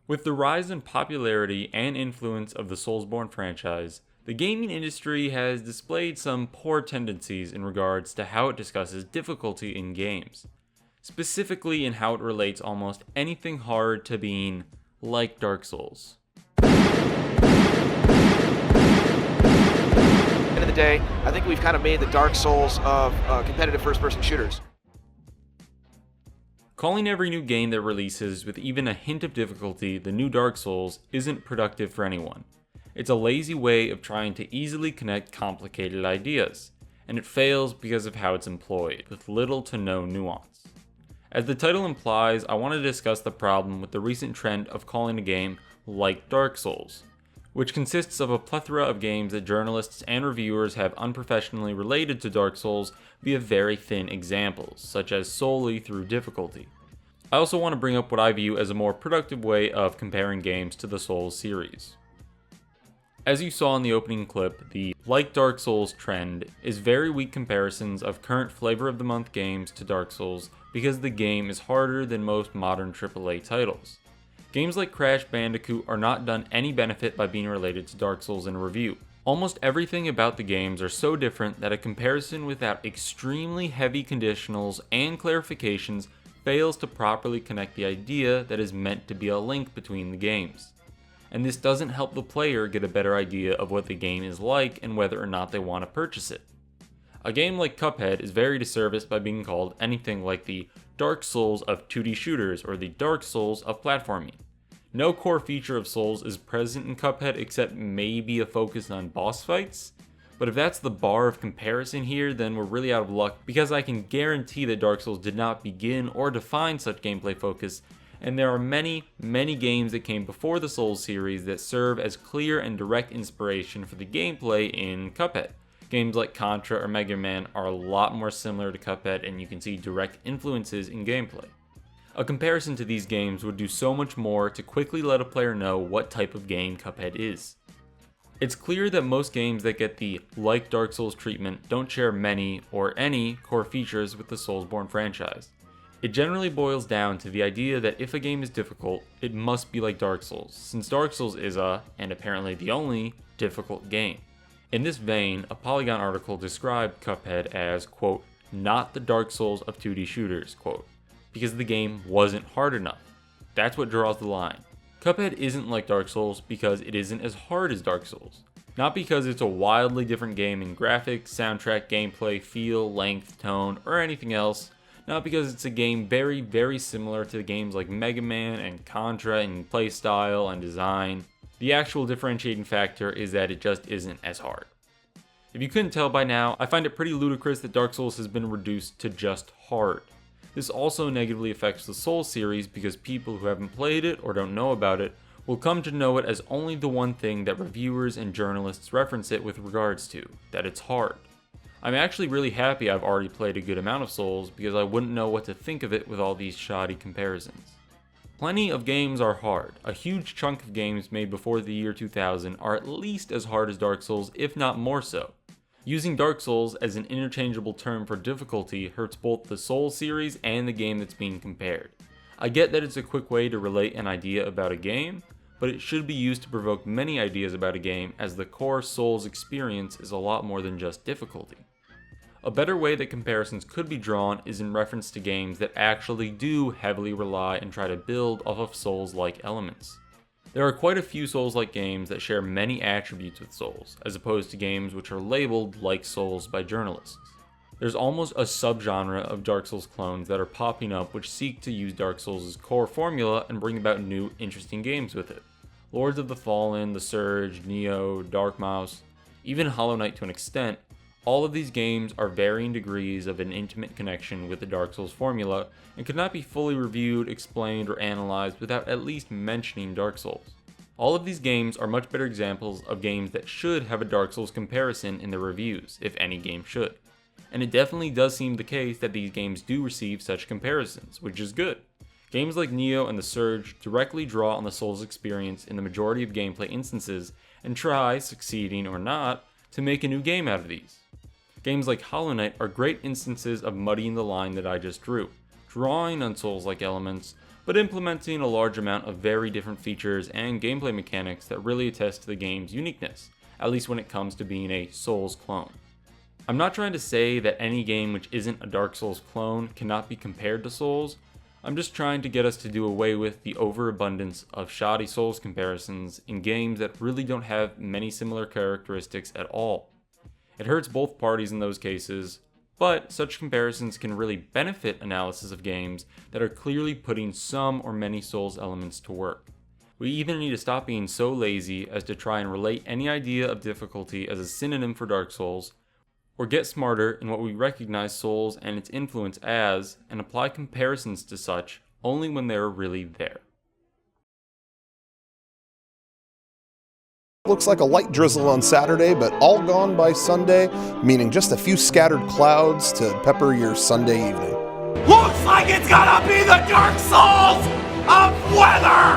With the rise in popularity and influence of the Soulsborne franchise, the gaming industry has displayed some poor tendencies in regards to how it discusses difficulty in games, specifically in how it relates almost anything hard to being like Dark Souls. End of the day, I think we've kind of made the Dark Souls of competitive first-person shooters. Calling every new game that releases with even a hint of difficulty the new Dark Souls isn't productive for anyone. It's a lazy way of trying to easily connect complicated ideas, and it fails because of how it's employed, with little to no nuance. As the title implies, I want to discuss the problem with the recent trend of calling a game like Dark Souls, which consists of a plethora of games that journalists and reviewers have unprofessionally related to Dark Souls via very thin examples, such as solely through difficulty. I also want to bring up what I view as a more productive way of comparing games to the Souls series. As you saw in the opening clip, the like Dark Souls trend is very weak comparisons of current flavor of the month games to Dark Souls because the game is harder than most modern AAA titles. Games like Crash Bandicoot are not done any benefit by being related to Dark Souls in a review. Almost everything about the games are so different that a comparison without extremely heavy conditionals and clarifications fails to properly connect the idea that is meant to be a link between the games. And this doesn't help the player get a better idea of what the game is like and whether or not they want to purchase it. A game like Cuphead is very disserviced by being called anything like the Dark Souls of 2D shooters or the Dark Souls of platforming. No core feature of Souls is present in Cuphead except maybe a focus on boss fights, but if that's the bar of comparison here, then we're really out of luck because I can guarantee that Dark Souls did not begin or define such gameplay focus, and there are many games that came before the Souls series that serve as clear and direct inspiration for the gameplay in Cuphead. Games like Contra or Mega Man are a lot more similar to Cuphead, and you can see direct influences in gameplay. A comparison to these games would do so much more to quickly let a player know what type of game Cuphead is. It's clear that most games that get the like Dark Souls treatment don't share many or any core features with the Soulsborne franchise. It generally boils down to the idea that if a game is difficult, it must be like Dark Souls, since Dark Souls is and apparently the only, difficult game. In this vein, a Polygon article described Cuphead as, quote, not the Dark Souls of 2D shooters, quote, because the game wasn't hard enough. That's what draws the line. Cuphead isn't like Dark Souls because it isn't as hard as Dark Souls. Not because it's a wildly different game in graphics, soundtrack, gameplay, feel, length, tone, or anything else. Not because it's a game very similar to games like Mega Man and Contra in playstyle and design. The actual differentiating factor is that it just isn't as hard. If you couldn't tell by now, I find it pretty ludicrous that Dark Souls has been reduced to just hard. This also negatively affects the Souls series because people who haven't played it or don't know about it will come to know it as only the one thing that reviewers and journalists reference it with regards to, that it's hard. I'm actually really happy I've already played a good amount of Souls because I wouldn't know what to think of it with all these shoddy comparisons. Plenty of games are hard. A huge chunk of games made before the year 2000 are at least as hard as Dark Souls, if not more so. Using Dark Souls as an interchangeable term for difficulty hurts both the Souls series and the game that's being compared. I get that it's a quick way to relate an idea about a game, but it should be used to provoke many ideas about a game as the core Souls experience is a lot more than just difficulty. A better way that comparisons could be drawn is in reference to games that actually do heavily rely and try to build off of Souls-like elements. There are quite a few Souls-like games that share many attributes with Souls, as opposed to games which are labeled like Souls by journalists. There's almost a subgenre of Dark Souls clones that are popping up which seek to use Dark Souls' core formula and bring about new, interesting games with it. Lords of the Fallen, The Surge, Nioh, Dark Mouse, even Hollow Knight to an extent, all of these games are varying degrees of an intimate connection with the Dark Souls formula and could not be fully reviewed, explained, or analyzed without at least mentioning Dark Souls. All of these games are much better examples of games that should have a Dark Souls comparison in their reviews, if any game should. And it definitely does seem the case that these games do receive such comparisons, which is good. Games like Nioh and The Surge directly draw on the Souls experience in the majority of gameplay instances and try, succeeding or not, to make a new game out of these. Games like Hollow Knight are great instances of muddying the line that I just drew, drawing on Souls-like elements, but implementing a large amount of very different features and gameplay mechanics that really attest to the game's uniqueness, at least when it comes to being a Souls clone. I'm not trying to say that any game which isn't a Dark Souls clone cannot be compared to Souls. I'm just trying to get us to do away with the overabundance of shoddy Souls comparisons in games that really don't have many similar characteristics at all. It hurts both parties in those cases, but such comparisons can really benefit analysis of games that are clearly putting some or many Souls elements to work. We either need to stop being so lazy as to try and relate any idea of difficulty as a synonym for Dark Souls, or get smarter in what we recognize Souls and its influence as, and apply comparisons to such only when they're really there. Looks like a light drizzle on Saturday, but all gone by Sunday, meaning just a few scattered clouds to pepper your Sunday evening. Looks like it's gonna be the Dark Souls of weather!